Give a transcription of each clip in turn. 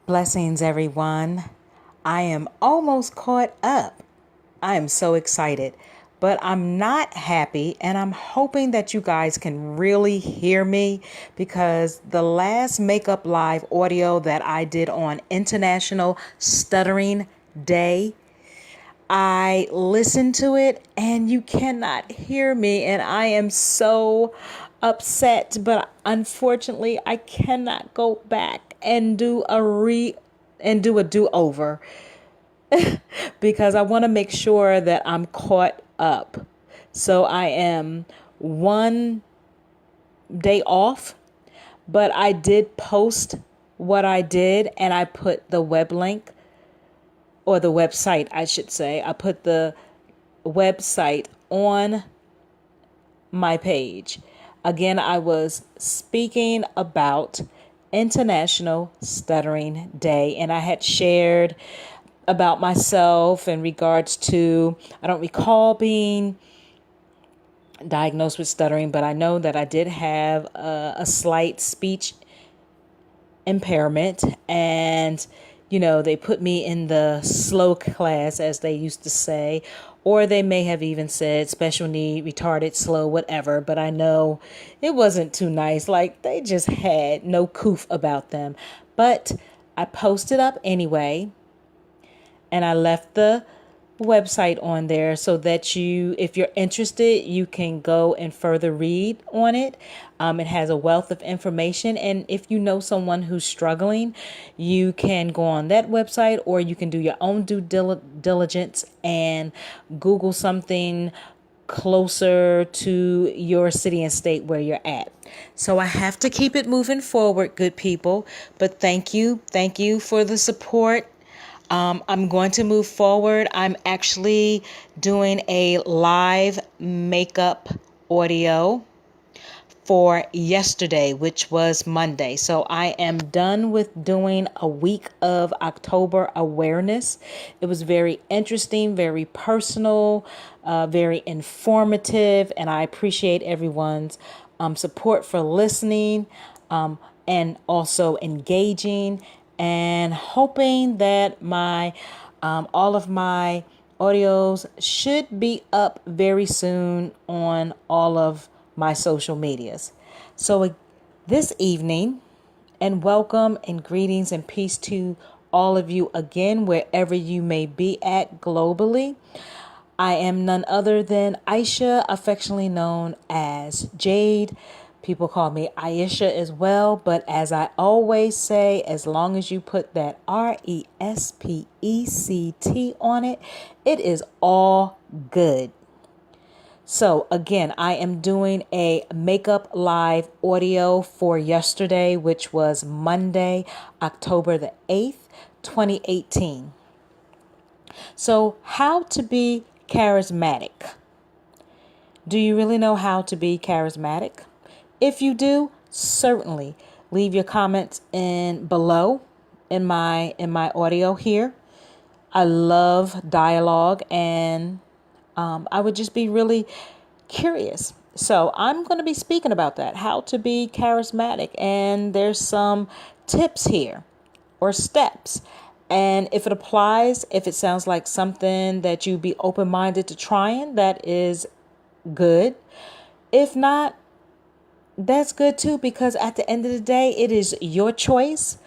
Blessings, everyone. I am almost caught up. I am so excited, but I'm not happy, and I'm hoping that you guys can really hear me because the last Makeup Live audio that I did on International Stuttering Day, I listened to it and you cannot hear me, and I am so upset, but unfortunately I cannot go back and do a do-over because I want to make sure that I'm caught up. So I am one day off, but I did post what I did, and I put the web link, or the website, I should say. I put the website on my page. Again, I was speaking about International Stuttering Day, and I had shared about myself in regards to, I don't recall being diagnosed with stuttering, but I know that I did have a slight speech impairment, and they put me in the slow class, as they used to say, or they may have even said special need, retarded, slow, whatever, but I know it wasn't too nice. Like, they just had no coof about them. But I posted up anyway, and I left the website on there so that you, if you're interested, you can go and further read on it. It has a wealth of information, and if you know someone who's struggling, you can go on that website, or you can do your own due diligence and Google something closer to your city and state where you're at. So I have to keep it moving forward, good people. But thank you for the support. I'm going to move forward. I'm actually doing a live makeup audio for yesterday, which was Monday. So I am done with doing a week of October awareness. It was very interesting, very personal, very informative, and I appreciate everyone's support for listening, and also engaging, and hoping that my all of my audios should be up very soon on all of my social medias. So this evening, and welcome and greetings and peace to all of you again, wherever you may be at globally. I am none other than Aisha, affectionately known as Jade. People call me Aisha as well, but as I always say, as long as you put that RESPECT on it, it is all good. So again, I am doing a makeup live audio for yesterday, which was Monday, October the 8th, 2018. So how to be charismatic. Do you really know how to be charismatic? If you do, certainly leave your comments in below in my audio here. I love dialogue, and I would just be really curious. So I'm going to be speaking about that, how to be charismatic. And there's some tips here, or steps. And if it applies, if it sounds like something that you'd be open-minded to trying, that is good. If not, that's good too, because at the end of the day, it is your choice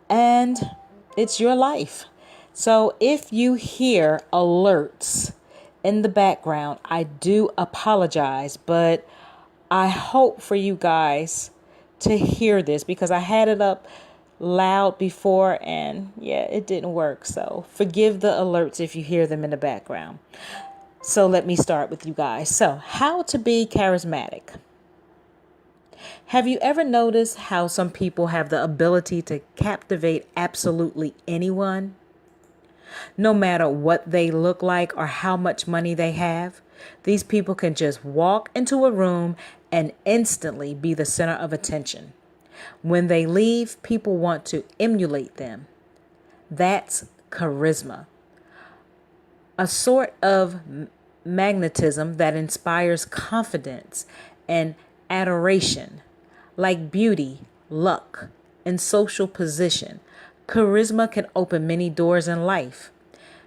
and it's your life. So if you hear alerts in the background, I do apologize, but I hope for you guys to hear this, because I had it up loud before and it didn't work. So forgive the alerts if you hear them in the background. So let me start with you guys. So how to be charismatic. Have you ever noticed how some people have the ability to captivate absolutely anyone? No matter what they look like or how much money they have, these people can just walk into a room and instantly be the center of attention. When they leave, people want to emulate them. That's charisma. A sort of magnetism that inspires confidence and adoration, like beauty, luck, and social position. Charisma can open many doors in life.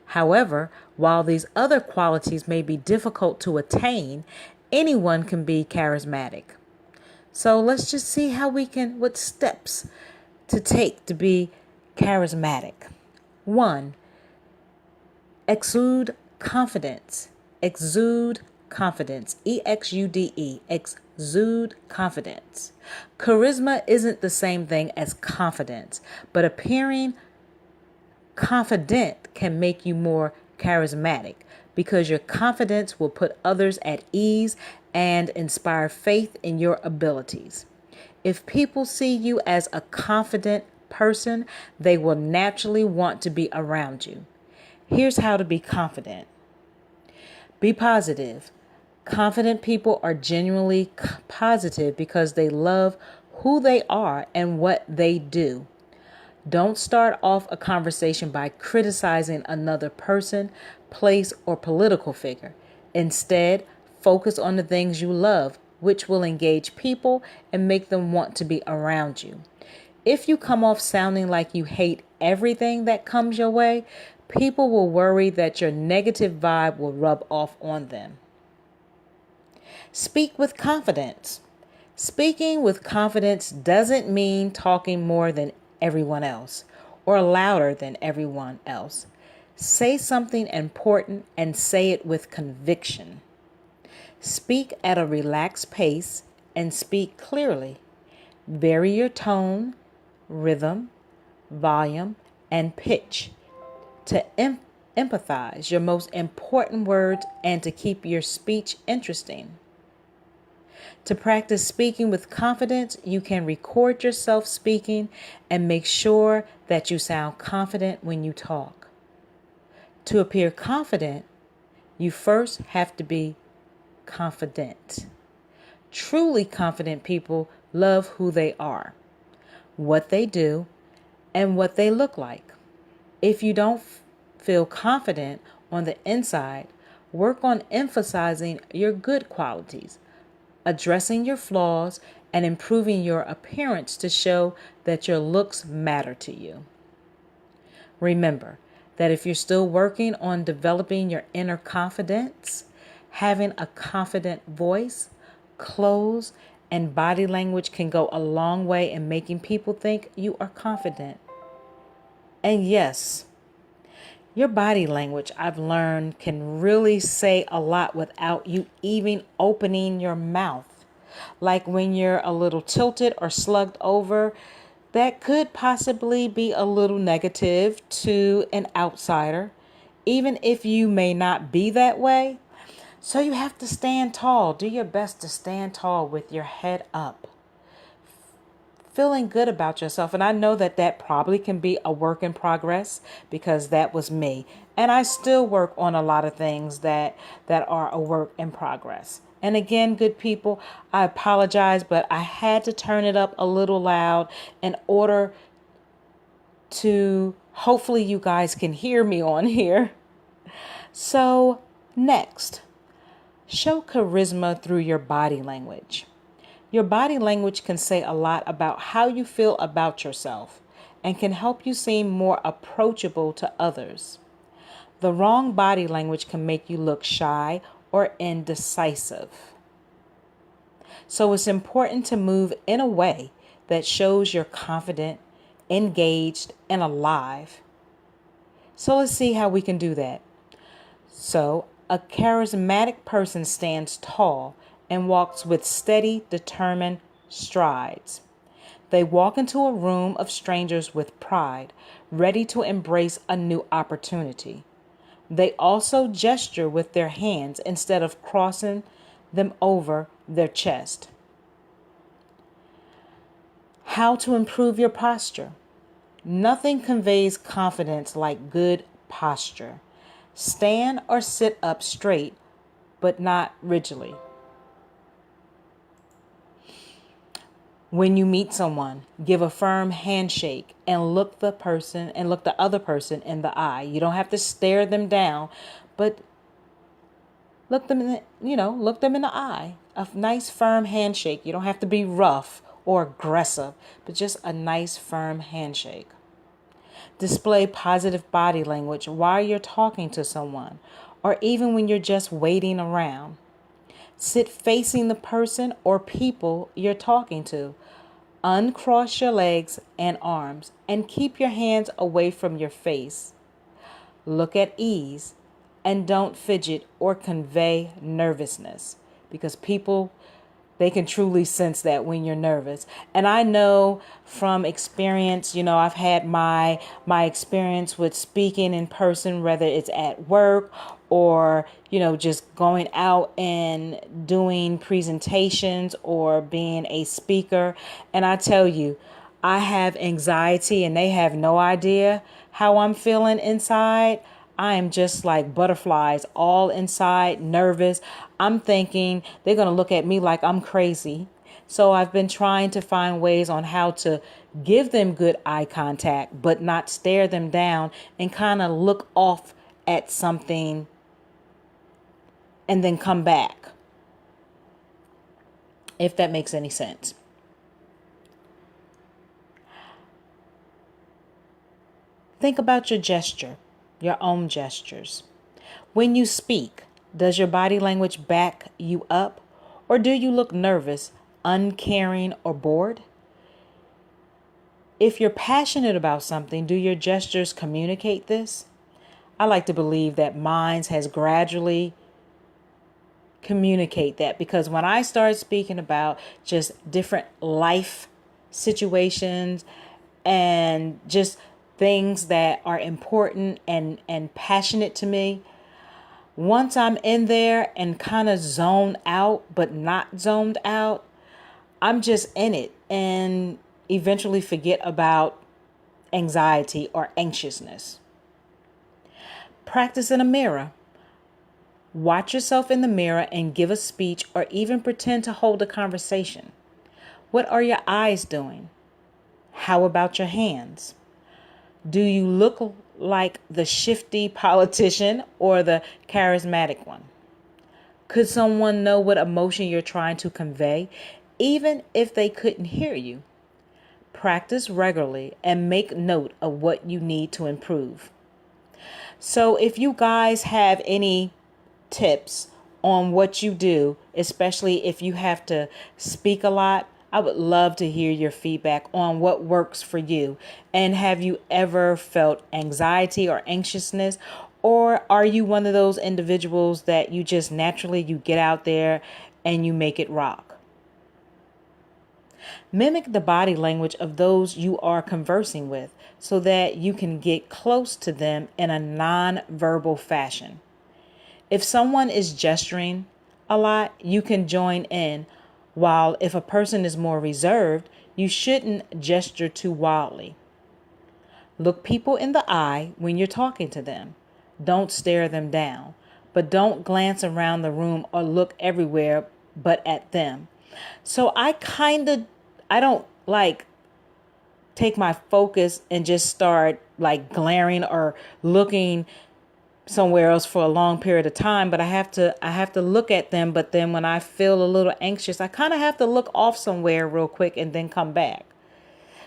However, while these other qualities may be difficult to attain, anyone can be charismatic. So let's just see what steps to take to be charismatic. 1. Exude confidence. Exude confidence. EXUDE. Exude confidence. Charisma isn't the same thing as confidence, but appearing confident can make you more charismatic because your confidence will put others at ease and inspire faith in your abilities. If people see you as a confident person, they will naturally want to be around you. Here's how to be confident. Be positive. Confident people are genuinely positive because they love who they are and what they do. Don't start off a conversation by criticizing another person, place, or political figure. Instead, focus on the things you love, which will engage people and make them want to be around you. If you come off sounding like you hate everything that comes your way, people will worry that your negative vibe will rub off on them. Speak with confidence. Speaking with confidence doesn't mean talking more than everyone else or louder than everyone else. Say something important and say it with conviction. Speak at a relaxed pace and speak clearly. Vary your tone, rhythm, volume, and pitch to emphasize your most important words and to keep your speech interesting. To practice speaking with confidence, you can record yourself speaking and make sure that you sound confident when you talk. To appear confident, you first have to be confident. Truly confident people love who they are, what they do, and what they look like. If you don't feel confident on the inside, work on emphasizing your good qualities, addressing your flaws, and improving your appearance to show that your looks matter to you. Remember that if you're still working on developing your inner confidence, having a confident voice, clothes, and body language can go a long way in making people think you are confident. And yes, your body language, I've learned, can really say a lot without you even opening your mouth. Like when you're a little tilted or slugged over, that could possibly be a little negative to an outsider, even if you may not be that way. So you have to stand tall. Do your best to stand tall with your head up, feeling good about yourself. And I know that that probably can be a work in progress because that was me. And I still work on a lot of things that are a work in progress. And again, good people, I apologize, but I had to turn it up a little loud in order to hopefully you guys can hear me on here. So next, show charisma through your body language. Your body language can say a lot about how you feel about yourself and can help you seem more approachable to others. The wrong body language can make you look shy or indecisive. So it's important to move in a way that shows you're confident, engaged, and alive. So let's see how we can do that. So a charismatic person stands tall and walks with steady, determined strides. They walk into a room of strangers with pride, ready to embrace a new opportunity. They also gesture with their hands instead of crossing them over their chest. How to improve your posture. Nothing conveys confidence like good posture. Stand or sit up straight, but not rigidly. When you meet someone, give a firm handshake and look the other person in the eye. You don't have to stare them down, but look them in the eye. A nice firm handshake. You don't have to be rough or aggressive, but just a nice firm handshake. Display positive body language while you're talking to someone, or even when you're just waiting around. Sit facing the person or people you're talking to. Uncross your legs and arms and keep your hands away from your face. Look at ease and don't fidget or convey nervousness, because people, they can truly sense that when you're nervous. And I know from experience, I've had my experience with speaking in person, whether it's at work or, just going out and doing presentations or being a speaker. And I tell you, I have anxiety and they have no idea how I'm feeling inside. I am just like butterflies all inside, nervous. I'm thinking they're going to look at me like I'm crazy. So I've been trying to find ways on how to give them good eye contact, but not stare them down and kind of look off at something and then come back, if that makes any sense. Think about your gesture, your own gestures. When you speak, does your body language back you up, or do you look nervous, uncaring, or bored? If you're passionate about something, do your gestures communicate this? I like to believe that mine has gradually communicate that, because when I started speaking about just different life situations and just things that are important and passionate to me, once I'm in there and kind of zoned out, but not zoned out, I'm just in it and eventually forget about anxiety or anxiousness. Practice in a mirror. Watch yourself in the mirror and give a speech or even pretend to hold a conversation. What are your eyes doing? How about your hands? Do you look like the shifty politician or the charismatic one? Could someone know what emotion you're trying to convey, even if they couldn't hear you? Practice regularly and make note of what you need to improve. So if you guys have any tips on what you do, especially if you have to speak a lot, I would love to hear your feedback on what works for you. And have you ever felt anxiety or anxiousness? Or are you one of those individuals that you just naturally, you get out there and you make it rock? Mimic the body language of those you are conversing with so that you can get close to them in a non-verbal fashion. If someone is gesturing a lot, you can join in, while if a person is more reserved, you shouldn't gesture too wildly. Look people in the eye when you're talking to them. Don't stare them down, but don't glance around the room or look everywhere but at them. So I don't like take my focus and just start like glaring or looking somewhere else for a long period of time, but I have to look at them. But then when I feel a little anxious, I kind of have to look off somewhere real quick and then come back.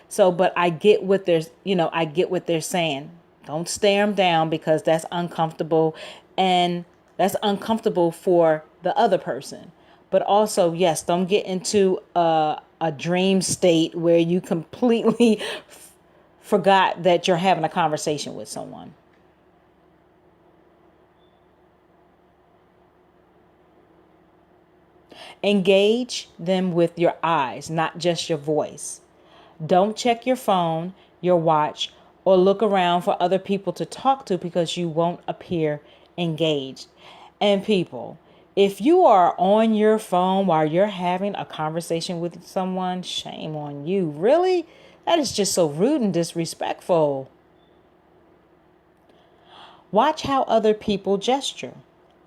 So, but I get what they're saying. Don't stare them down, because that's uncomfortable, and that's uncomfortable for the other person. But also, yes, don't get into a dream state where you completely forgot that you're having a conversation with someone. Engage them with your eyes, not just your voice. Don't check your phone, your watch, or look around for other people to talk to, because you won't appear engaged. And people, if you are on your phone while you're having a conversation with someone, shame on you. Really? That is just so rude and disrespectful. Watch how other people gesture.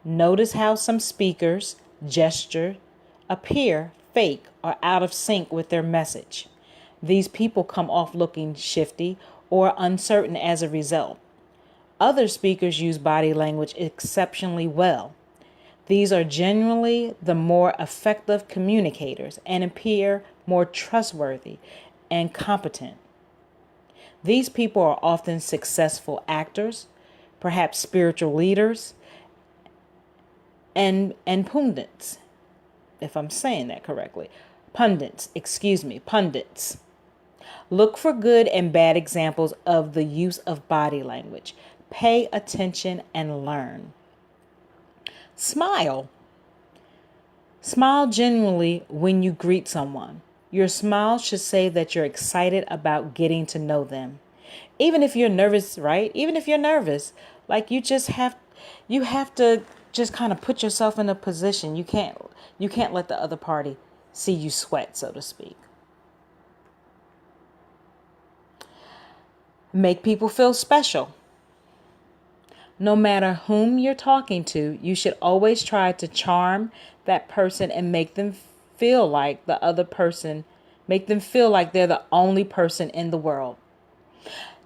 Notice how some speakers gesture appear fake or out of sync with their message. These people come off looking shifty or uncertain as a result. Other speakers use body language exceptionally well. These are generally the more effective communicators and appear more trustworthy and competent. These people are often successful actors, perhaps spiritual leaders, and pundits, if I'm saying that correctly. Pundits. Look for good and bad examples of the use of body language. Pay attention and learn. Smile. Smile genuinely when you greet someone. Your smile should say that you're excited about getting to know them. Even if you're nervous, right? Even if you're nervous, like you have to just kind of put yourself in a position. You can't let the other party see you sweat, so to speak. Make people feel special. No matter whom you're talking to, you should always try to charm that person and make them feel like they're the only person in the world.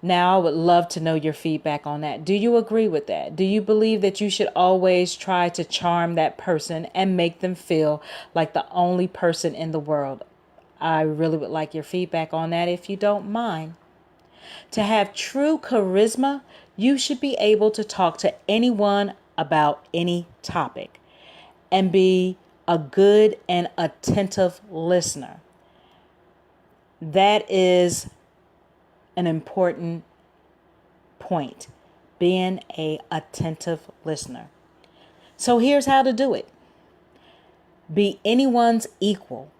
Now, I would love to know your feedback on that. Do you agree with that? Do you believe that you should always try to charm that person and make them feel like the only person in the world? I really would like your feedback on that if you don't mind. To have true charisma, you should be able to talk to anyone about any topic and be a good and attentive listener. That is an important point, being an attentive listener. So here's how to do it. Be anyone's equal.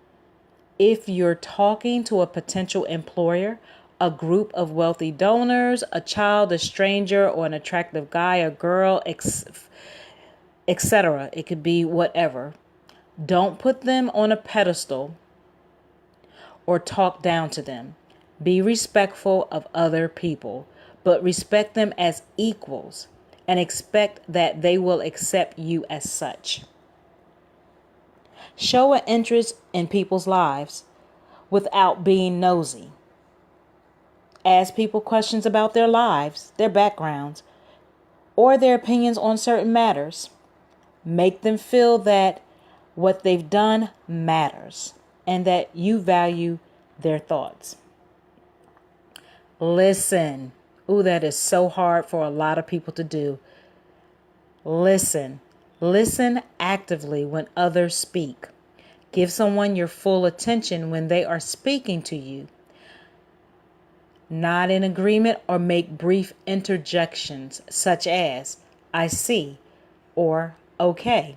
If you're talking to a potential employer, a group of wealthy donors, a child, a stranger, or an attractive guy or girl, etc. It could be whatever. Don't put them on a pedestal or talk down to them. Be respectful of other people, but respect them as equals and expect that they will accept you as such. Show an interest in people's lives without being nosy. Ask people questions about their lives, their backgrounds, or their opinions on certain matters. Make them feel that what they've done matters and that you value their thoughts. Listen. Ooh, that is so hard for a lot of people to do. Listen. Listen actively when others speak. Give someone your full attention when they are speaking to you. Nod in agreement or make brief interjections such as, I see, or okay.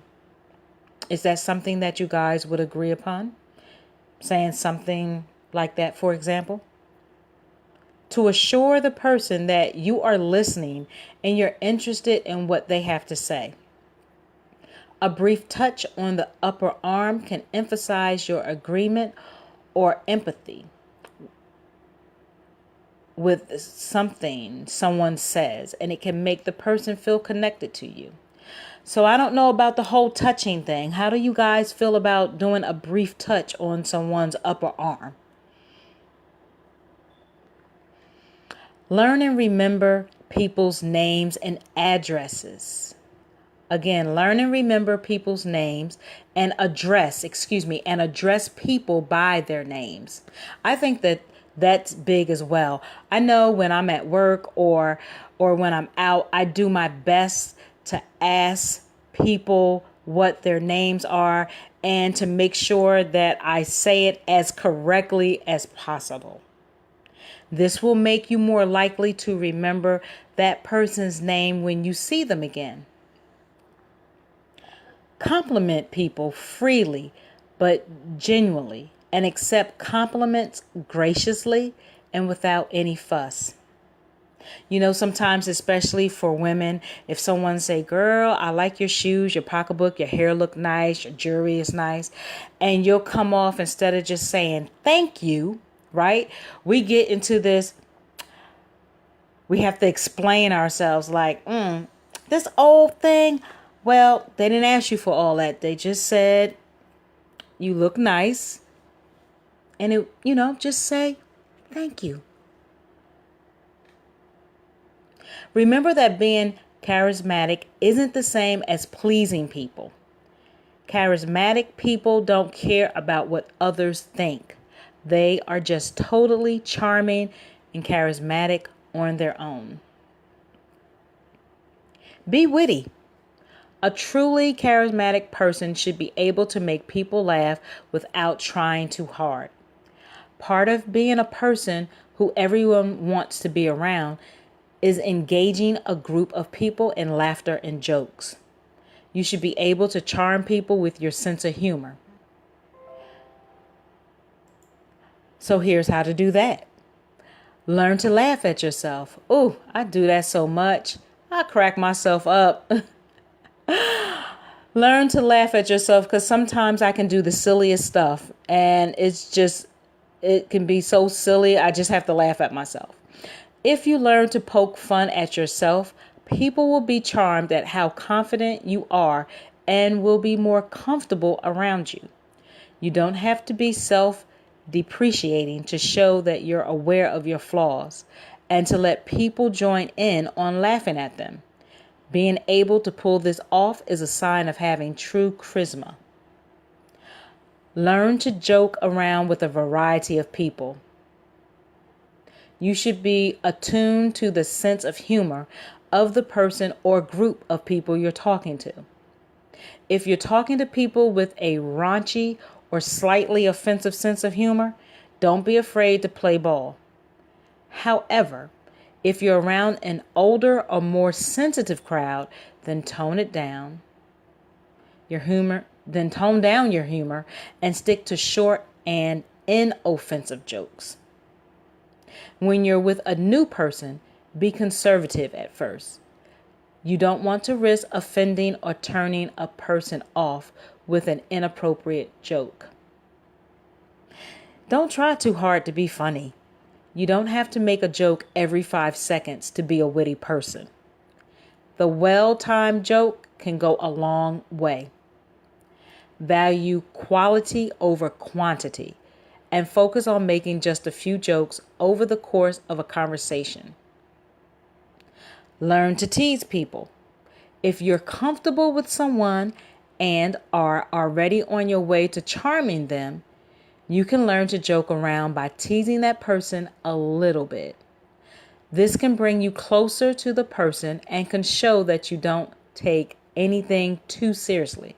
Is that something that you guys would agree upon? Saying something like that, for example? To assure the person that you are listening and you're interested in what they have to say. A brief touch on the upper arm can emphasize your agreement or empathy with something someone says, and it can make the person feel connected to you. So I don't know about the whole touching thing. How do you guys feel about doing a brief touch on someone's upper arm? Learn and remember people's names and addresses. Again, learn and remember people's names and address people by their names. I think that that's big as well. I know when I'm at work or when I'm out, I do my best to ask people what their names are and to make sure that I say it as correctly as possible. This will make you more likely to remember that person's name when you see them again. Compliment people freely but genuinely and accept compliments graciously and without any fuss. You know, sometimes, especially for women, if someone say, girl, I like your shoes, your pocketbook, your hair look nice, your jewelry is nice, and you'll come off instead of just saying thank you, right? We get into this, we have to explain ourselves like, this old thing, well, they didn't ask you for all that. They just said, you look nice. And just say thank you. Remember that being charismatic isn't the same as pleasing people. Charismatic people don't care about what others think. They are just totally charming and charismatic on their own. Be witty. A truly charismatic person should be able to make people laugh without trying too hard. Part of being a person who everyone wants to be around is engaging a group of people in laughter and jokes. You should be able to charm people with your sense of humor. So here's how to do that. Learn to laugh at yourself. Ooh, I do that so much. I crack myself up. Learn to laugh at yourself, because sometimes I can do the silliest stuff and it can be so silly. I just have to laugh at myself. If you learn to poke fun at yourself, people will be charmed at how confident you are and will be more comfortable around you. You don't have to be self-depreciating to show that you're aware of your flaws and to let people join in on laughing at them. Being able to pull this off is a sign of having true charisma. Learn to joke around with a variety of people. You should be attuned to the sense of humor of the person or group of people you're talking to. If you're talking to people with a raunchy or slightly offensive sense of humor, don't be afraid to play ball. However, if you're around an older or more sensitive crowd, then tone down your humor and stick to short and inoffensive jokes. When you're with a new person, be conservative at first. You don't want to risk offending or turning a person off with an inappropriate joke. Don't try too hard to be funny. You don't have to make a joke every 5 seconds to be a witty person. The well-timed joke can go a long way. Value quality over quantity and focus on making just a few jokes over the course of a conversation. Learn to tease people. If you're comfortable with someone and are already on your way to charming them, you can learn to joke around by teasing that person a little bit. This can bring you closer to the person and can show that you don't take anything too seriously.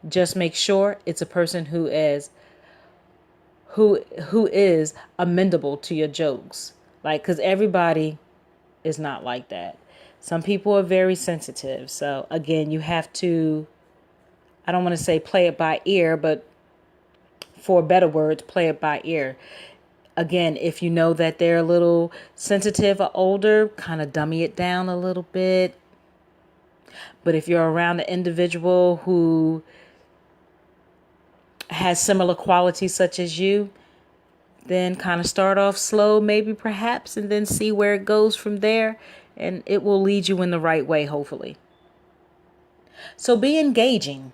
Just make sure it's a person who is amendable to your jokes. Because everybody is not like that. Some people are very sensitive. So again, you have to, I don't want to say play it by ear, but for better words, play it by ear. Again, if you know that they're a little sensitive or older, kind of dummy it down a little bit. But if you're around an individual who has similar qualities such as you, then kind of start off slow, maybe perhaps, and then see where it goes from there. And it will lead you in the right way, hopefully. So be engaging.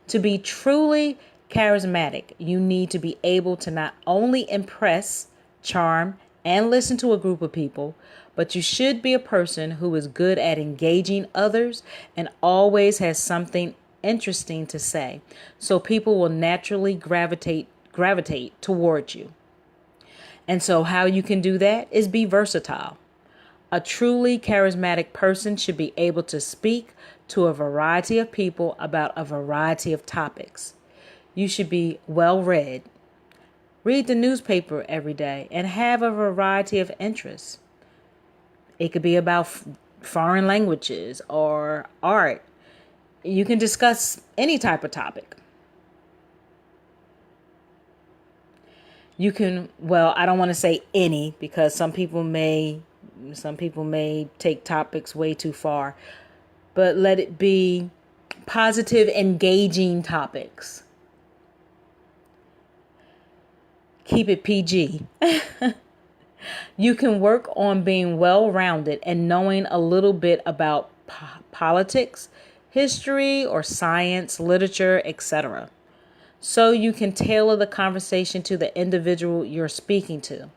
To be truly charismatic, you need to be able to not only impress, charm, and listen to a group of people, but you should be a person who is good at engaging others and always has something interesting to say, so people will naturally gravitate towards you. And so how you can do that is be versatile. A truly charismatic person should be able to speak to a variety of people about a variety of topics. You should be well read. Read the newspaper every day and have a variety of interests. It could be about foreign languages or art. You can discuss any type of topic. You can, I don't want to say any, because some people may take topics way too far, but let it be positive, engaging topics. Keep it PG. You can work on being well-rounded and knowing a little bit about politics, history, or science, literature, etc. So you can tailor the conversation to the individual you're speaking to.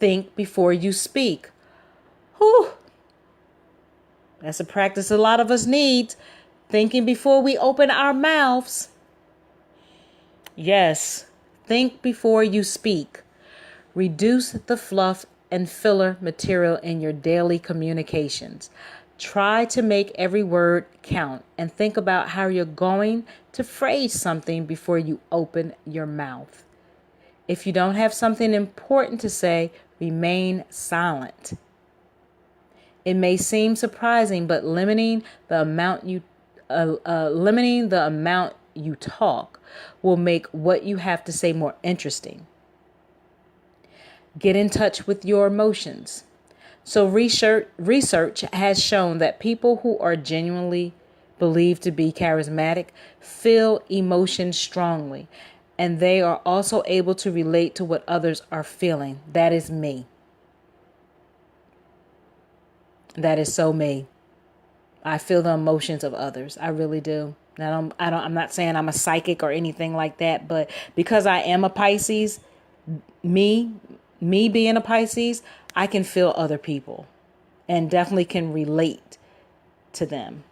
Think before you speak. Whew. That's a practice a lot of us need. Thinking before we open our mouths. Yes. Think before you speak. Reduce the fluff and filler material in your daily communications. Try to make every word count and think about how you're going to phrase something before you open your mouth. If you don't have something important to say, remain silent. It may seem surprising, but limiting the amount you talk will make what you have to say more interesting. Get in touch with your emotions. So research has shown that people who are genuinely believed to be charismatic feel emotions strongly, and they are also able to relate to what others are feeling. That is me. That is so me. I feel the emotions of others. I really do. Now, I'm not saying I'm a psychic or anything like that, but because I am a Pisces, me being a Pisces, I can feel other people and definitely can relate to them.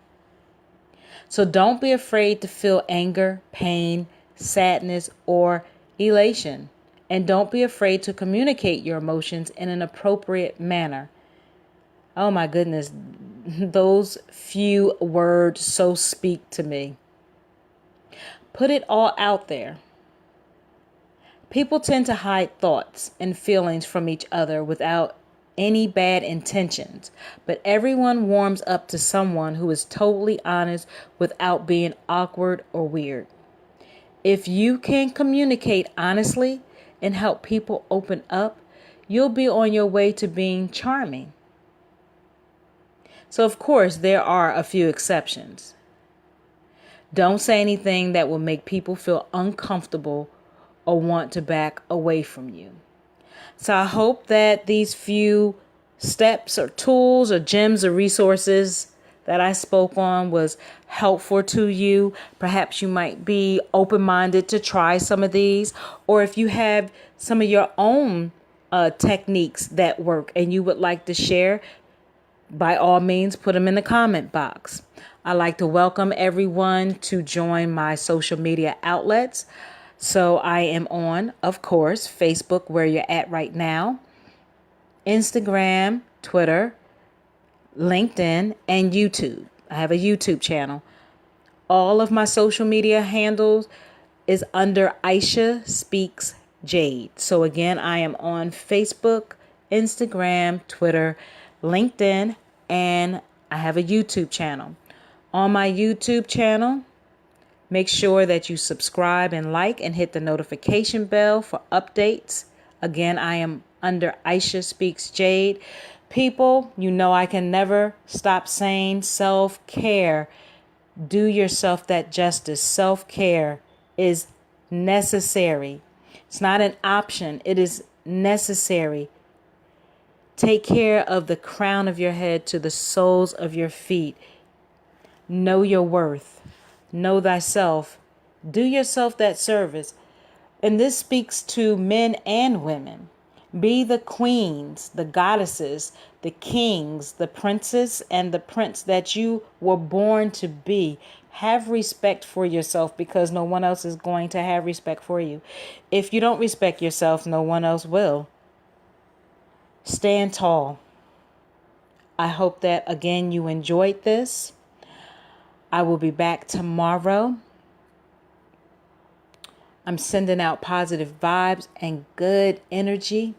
So don't be afraid to feel anger, pain, sadness, or elation. And don't be afraid to communicate your emotions in an appropriate manner. Oh my goodness, those few words so speak to me. Put it all out there. People tend to hide thoughts and feelings from each other without any bad intentions, but everyone warms up to someone who is totally honest without being awkward or weird. If you can communicate honestly and help people open up, you'll be on your way to being charming. So, of course, there are a few exceptions. Don't say anything that will make people feel uncomfortable or want to back away from you. So I hope that these few steps or tools or gems or resources that I spoke on was helpful to you. Perhaps you might be open-minded to try some of these, or if you have some of your own techniques that work and you would like to share, by all means, put them in the comment box. I'd like to welcome everyone to join my social media outlets. So I am on, of course, Facebook, where you're at right now, Instagram, Twitter, LinkedIn, and YouTube. I have a YouTube channel. All of my social media handles is under Aisha Speaks Jade. So again, I am on Facebook, Instagram, Twitter, LinkedIn, and I have a YouTube channel. On my YouTube channel, make sure that you subscribe and like and hit the notification bell for updates. Again, I am under Aisha Speaks Jade. People, you know I can never stop saying self-care. Do yourself that justice. Self-care is necessary. It's not an option. It is necessary. Take care of the crown of your head to the soles of your feet. Know your worth. Know thyself. Do yourself that service. And this speaks to men and women. Be the queens, the goddesses, the kings, the princess, and the prince that you were born to be. Have respect for yourself, because no one else is going to have respect for you. If you don't respect yourself, no one else will. Stand tall. I hope that, again, you enjoyed this. I will be back tomorrow. I'm sending out positive vibes and good energy.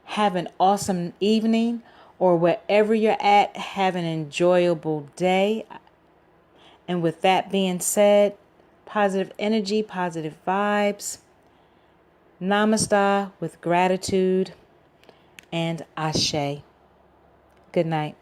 Have an awesome evening, or wherever you're at, have an enjoyable day. And with that being said, positive energy, positive vibes. Namaste with gratitude and Ashe. Good night.